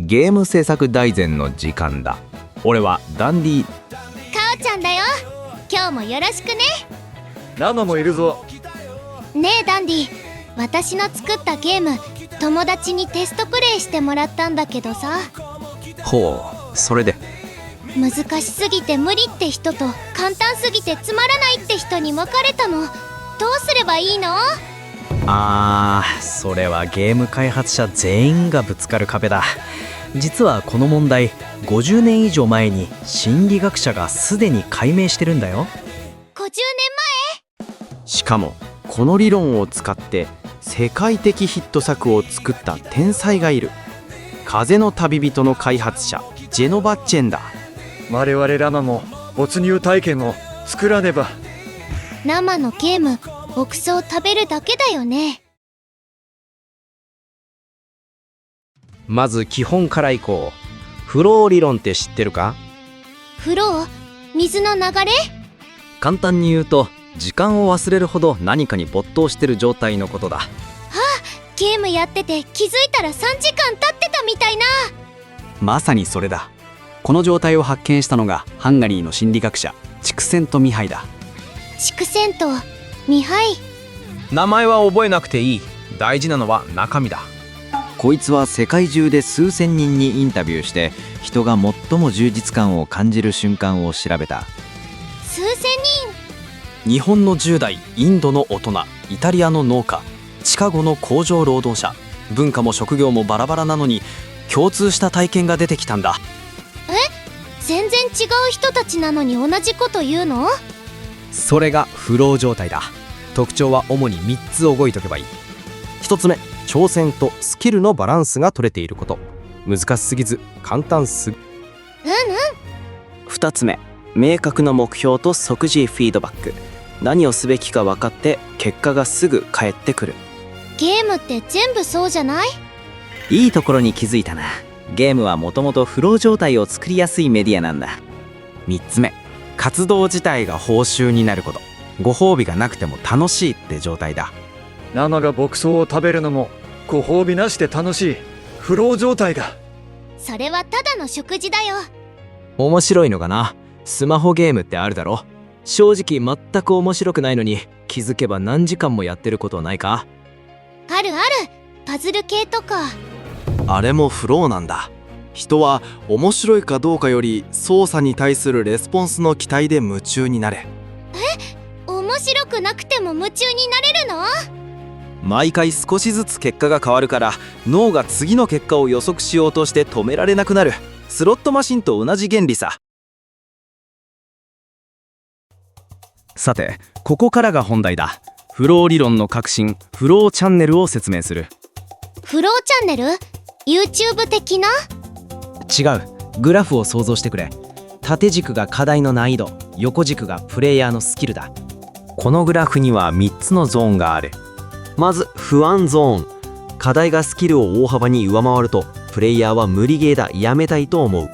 ゲーム制作大全の時間だ。俺はダンディ。かおちゃんだよ。今日もよろしくね。ラマもいるぞ。ねえダンディ、私の作ったゲーム友達にテストプレイしてもらったんだけどさ。ほう、それで。難しすぎて無理って人と簡単すぎてつまらないって人に分かれたの。どうすればいいの？それはゲーム開発者全員がぶつかる壁だ。実はこの問題50年以上前に心理学者がすでに解明してるんだよ。50年しかもこの理論を使って世界的ヒット作を作った天才がいる。風の旅人の開発者ジェノバ・チェンだ。我々ラマも没入体験を作らねば。前？生のゲーム牧草を食べるだけだよね。まず基本からいこう。フロー理論って知ってるか？フロー？水の流れ？簡単に言うと時間を忘れるほど何かに没頭してる状態のことだ。ゲームやってて気づいたら3時間経ってたみたいな。まさにそれだ。この状態を発見したのがハンガリーの心理学者チクセント・ミハイだ。チクセント・ミハイ。名前は覚えなくていい。大事なのは中身だ。こいつは世界中で数千人にインタビューして人が最も充実感を感じる瞬間を調べた。数千人？日本の10代、インドの大人、イタリアの農家、シカゴの工場労働者、文化も職業もバラバラなのに共通した体験が出てきたんだ。全然違う人たちなのに同じこと言うの？それがフロー状態だ。特徴は主に3つ覚えておけばいい。1つ目、挑戦とスキルのバランスが取れていること。難しすぎず簡単すぎ。2つ目、明確な目標と即時フィードバック。何をすべきか分かって結果がすぐ返ってくる。ゲームって全部そうじゃない？いいところに気づいたな。ゲームはもともとフロー状態を作りやすいメディアなんだ。3つ目、活動自体が報酬になること。ご褒美がなくても楽しいって状態だ。ラマが牧草を食べるのもご褒美なしで楽しいフロー状態だ。それはただの食事だよ。面白いのかな。スマホゲームってあるだろ。正直全く面白くないのに気づけば何時間もやってることはないか？あるある。パズル系とか。あれもフローなんだ。人は面白いかどうかより操作に対するレスポンスの期待で夢中になれ。面白くなくても夢中になれるの？毎回少しずつ結果が変わるから脳が次の結果を予測しようとして止められなくなる。スロットマシンと同じ原理さ。さて、ここからが本題だ。フロー理論の核心、フローチャンネルを説明する。フローチャンネル？ YouTube 的な？違う。グラフを想像してくれ。縦軸が課題の難易度、横軸がプレイヤーのスキルだ。このグラフには3つのゾーンがある。まず不安ゾーン。課題がスキルを大幅に上回るとプレイヤーは無理ゲーだ、やめたいと思う。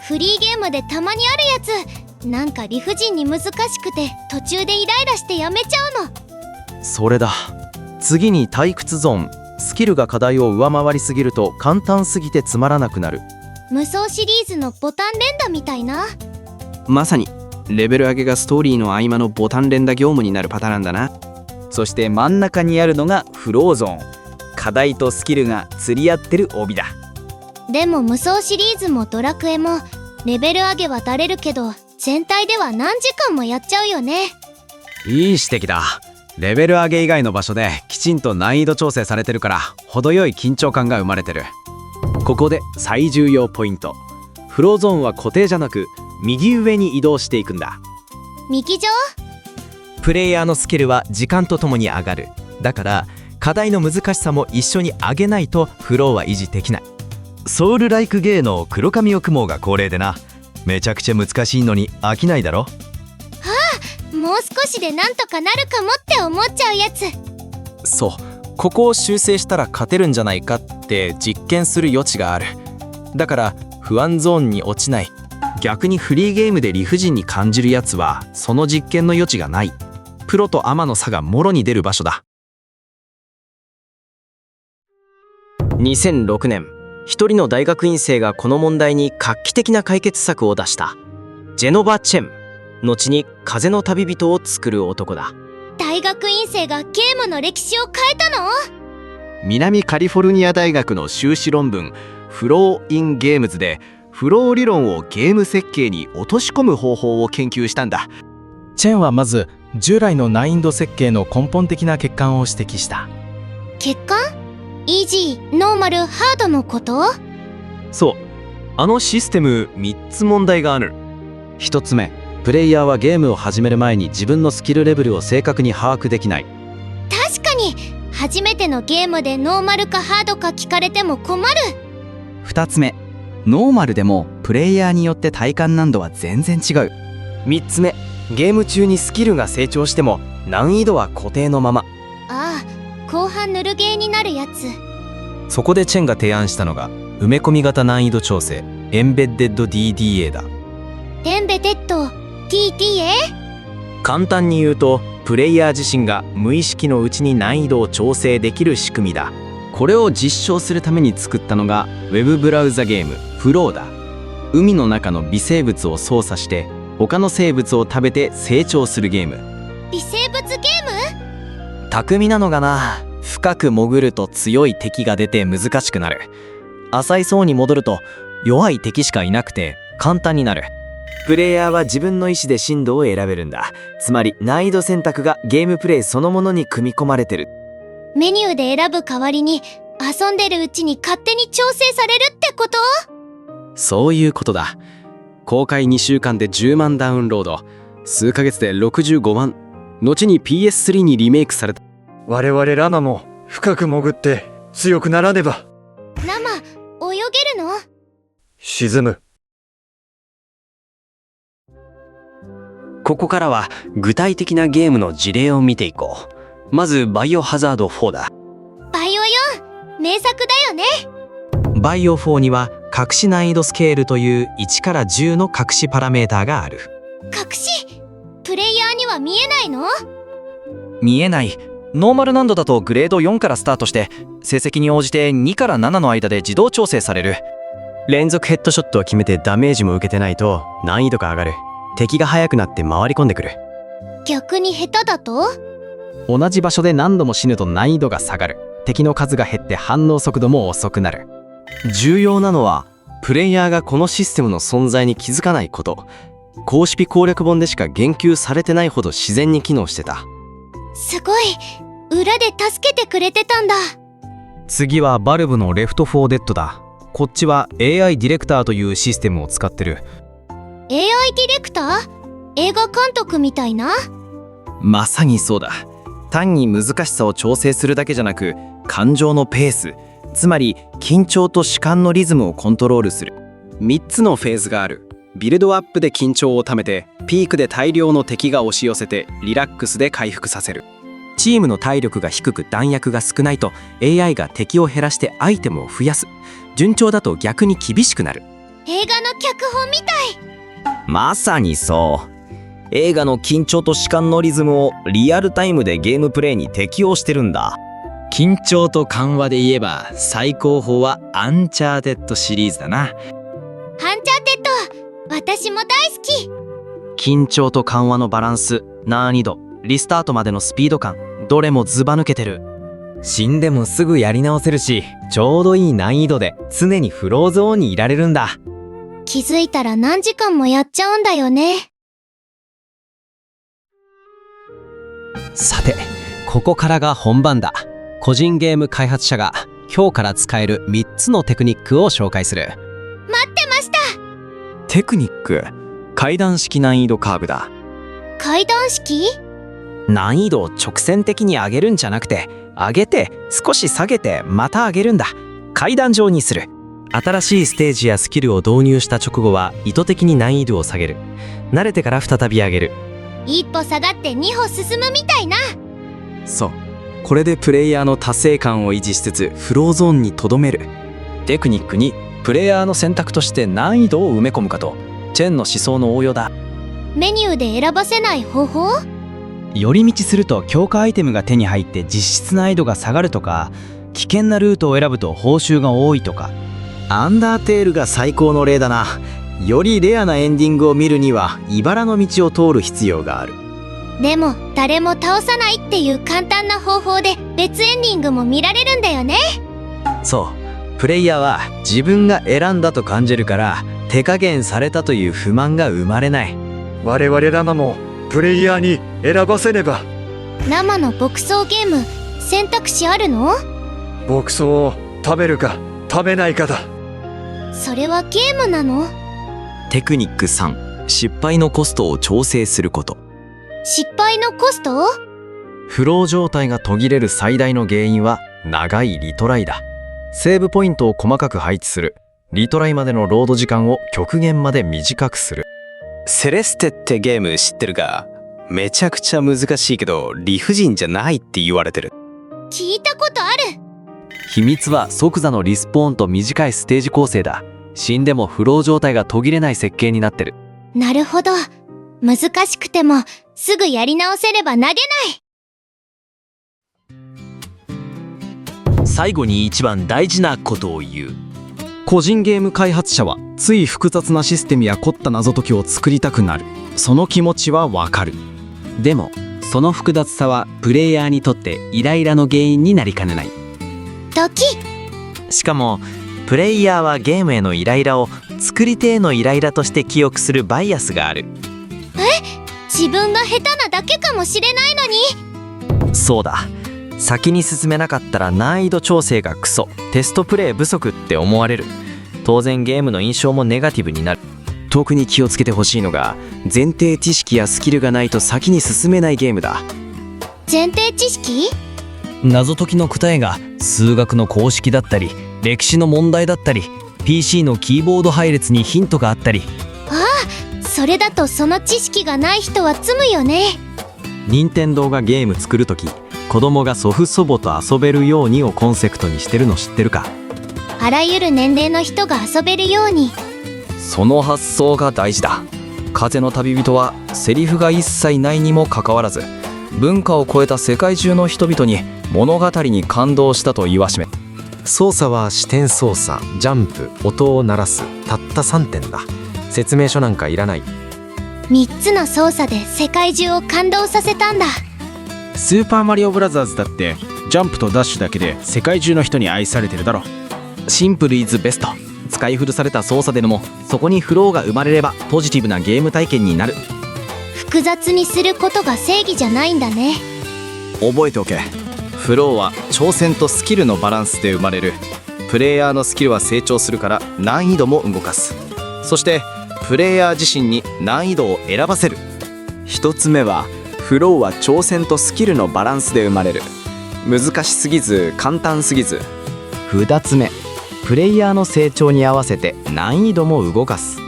フリーゲームでたまにあるやつ。なんか理不尽に難しくて途中でイライラしてやめちゃうの。それだ。次に退屈ゾーン。スキルが課題を上回りすぎると簡単すぎてつまらなくなる。無双シリーズのボタン連打みたいな。まさにレベル上げがストーリーの合間のボタン連打業務になるパターンだな。そして真ん中にあるのがフローゾーン。課題とスキルが釣り合ってる帯だ。でも無双シリーズもドラクエもレベル上げはだれるけど全体では何時間もやっちゃうよね。いい指摘だ。レベル上げ以外の場所できちんと難易度調整されてるから程よい緊張感が生まれてる。ここで最重要ポイント。フローゾーンは固定じゃなく右上に移動していくんだ。右上？プレイヤーのスキルは時間とともに上がる。だから課題の難しさも一緒に上げないとフローは維持できない。ソウルライクゲーの黒髪を雲が恒例でな。めちゃくちゃ難しいのに飽きないだろ。もう少しでなんとかなるかもって思っちゃうやつ。そう、ここを修正したら勝てるんじゃないかって実験する余地がある。だから不安ゾーンに落ちない。逆にフリーゲームで理不尽に感じるやつはその実験の余地がない。プロとアマの差がもろに出る場所だ。2006年一人の大学院生がこの問題に画期的な解決策を出した。ジェノバ・チェン、後に風の旅人を作る男だ。大学院生がゲームの歴史を変えたの？南カリフォルニア大学の修士論文フロー・イン・ゲームズでフロー理論をゲーム設計に落とし込む方法を研究したんだ。チェンはまず従来の難易度設計の根本的な欠陥を指摘した。欠陥？イージー、ノーマル、ハードのこと？そう、あのシステム3つ問題がある。1つ目、プレイヤーはゲームを始める前に自分のスキルレベルを正確に把握できない。確かに初めてのゲームでノーマルかハードか聞かれても困る。2つ目、ノーマルでもプレイヤーによって体感難度は全然違う。3つ目、ゲーム中にスキルが成長しても難易度は固定のまま。ああ、後半ぬるゲーになるやつ。そこでチェンが提案したのが埋め込み型難易度調整、エンベッデッド DDA だ。エンベテッド DDA？ 簡単に言うと、プレイヤー自身が無意識のうちに難易度を調整できる仕組みだ。これを実証するために作ったのがウェブブラウザゲームフローだ。海の中の微生物を操作して他の生物を食べて成長するゲーム。微生物ゲーム？巧みなのがな、深く潜ると強い敵が出て難しくなる。浅い層に戻ると弱い敵しかいなくて簡単になる。プレイヤーは自分の意思で進路を選べるんだ。つまり難易度選択がゲームプレイそのものに組み込まれてる。メニューで選ぶ代わりに遊んでるうちに勝手に調整されるってこと？そういうことだ。公開2週間で10万ダウンロード、数ヶ月で65万、後に PS3 にリメイクされた。我々ラマも深く潜って強くならねば。生、泳げるの？沈む。ここからは具体的なゲームの事例を見ていこう。まずバイオハザード4だ。バイオ4、名作だよね。バイオ4には隠し難易度スケールという1から10の隠しパラメーターがある。隠し？プレイヤーには見えないの？見えない。ノーマル難度だとグレード4からスタートして、成績に応じて2から7の間で自動調整される。連続ヘッドショットを決めてダメージも受けてないと難易度が上がる。敵が速くなって回り込んでくる。逆に下手だと？同じ場所で何度も死ぬと難易度が下がる。敵の数が減って反応速度も遅くなる。重要なのはプレイヤーがこのシステムの存在に気づかないこと。公式攻略本でしか言及されてないほど自然に機能してた。すごい、裏で助けてくれてたんだ。次はバルブのレフト4デッドだ。こっちは AI ディレクターというシステムを使ってる。 AI ディレクター？映画監督みたいな？まさにそうだ。単に難しさを調整するだけじゃなく、感情のペース、つまり緊張と主観のリズムをコントロールする。3つのフェーズがある。ビルドアップで緊張をためて、ピークで大量の敵が押し寄せてリラックスで回復させる。チームの体力が低く弾薬が少ないと AI が敵を減らしてアイテムを増やす。順調だと逆に厳しくなる。映画の脚本みたい。まさにそう。映画の緊張と主観のリズムをリアルタイムでゲームプレイに適応してるんだ。緊張と緩和で言えば最高峰はアンチャーテッドシリーズだな。ハンチャーテッド、私も大好き。緊張と緩和のバランス、難易度、リスタートまでのスピード感、どれもズバ抜けてる。死んでもすぐやり直せるし、ちょうどいい難易度で常にフローゾーンにいられるんだ。気づいたら何時間もやっちゃうんだよね。さて、ここからが本番だ。個人ゲーム開発者が今日から使える3つのテクニックを紹介する。待ってました。テクニック、階段式難易度カーブだ。階段式？難易度を直線的に上げるんじゃなくて、上げて少し下げてまた上げるんだ。階段状にする。新しいステージやスキルを導入した直後は意図的に難易度を下げる。慣れてから再び上げる。一歩下がって二歩進むみたいな。そう。これでプレイヤーの達成感を維持しつつフローゾーンにとどめる。テクニックにプレイヤーの選択として難易度を埋め込むかと、チェンの思想の応用だ。メニューで選ばせない方法？寄り道すると強化アイテムが手に入って実質難易度が下がるとか、危険なルートを選ぶと報酬が多いとか、アンダーテールが最高の例だな。よりレアなエンディングを見るには茨の道を通る必要がある。でも誰も倒さないっていう簡単な方法で別エンディングも見られるんだよね。そう、プレイヤーは自分が選んだと感じるから手加減されたという不満が生まれない。我々ラマもプレイヤーに選ばせねば。生の牧草ゲーム選択肢あるの？牧草を食べるか食べないかだ。それはゲームなの？テクニック3、失敗のコストを調整すること。失敗のコスト？フロー状態が途切れる最大の原因は長いリトライだ。セーブポイントを細かく配置する。リトライまでのロード時間を極限まで短くする。セレステってゲーム知ってるか？めちゃくちゃ難しいけど理不尽じゃないって言われてる。聞いたことある。秘密は即座のリスポーンと短いステージ構成だ。死んでもフロー状態が途切れない設計になってる。なるほど。難しくてもすぐやり直せれば投げない。最後に一番大事なことを言う。個人ゲーム開発者はつい複雑なシステムや凝った謎解きを作りたくなる。その気持ちはわかる。でもその複雑さはプレイヤーにとってイライラの原因になりかねない。ドキしかもプレイヤーはゲームへのイライラを作り手へのイライラとして記憶するバイアスがある。自分が下手なだけかもしれないのに。そうだ。先に進めなかったら難易度調整がクソ、テストプレイ不足って思われる。当然ゲームの印象もネガティブになる。特に気をつけてほしいのが前提知識やスキルがないと先に進めないゲームだ。前提知識？謎解きの答えが数学の公式だったり歴史の問題だったり PC のキーボード配列にヒントがあったり。それだとその知識がない人は積むよね。任天堂がゲーム作るとき、子供が祖父祖母と遊べるようにをコンセプトにしてるの知ってるか？あらゆる年齢の人が遊べるように。その発想が大事だ。風の旅人はセリフが一切ないにもかかわらず文化を超えた世界中の人々に物語に感動したと言わしめ。操作は視点操作、ジャンプ、音を鳴らす、たった3点だ。説明書なんかいらない。3つの操作で世界中を感動させたんだ。スーパーマリオブラザーズだってジャンプとダッシュだけで世界中の人に愛されてるだろ。シンプルイズベスト。使い古された操作でもそこにフローが生まれればポジティブなゲーム体験になる。複雑にすることが正義じゃないんだね。覚えておけ。フローは挑戦とスキルのバランスで生まれる。プレイヤーのスキルは成長するから難易度も動かす。そしてプレイヤー自身に難易度を選ばせる。一つ目はフローは挑戦とスキルのバランスで生まれる。難しすぎず簡単すぎず。2つ目、プレイヤーの成長に合わせて難易度も動かす。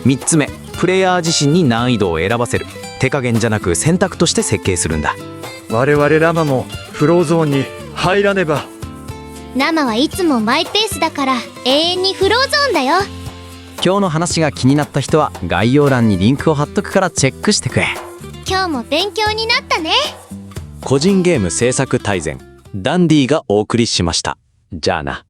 3つ目、プレイヤー自身に難易度を選ばせる。手加減じゃなく選択として設計するんだ。我々ラマもフローゾーンに入らねば。生はいつもマイペースだから永遠にフローゾーンだよ。今日の話が気になった人は概要欄にリンクを貼っとくからチェックしてくれ。今日も勉強になったね。個人ゲーム制作大全ダンディがお送りしました。じゃあな。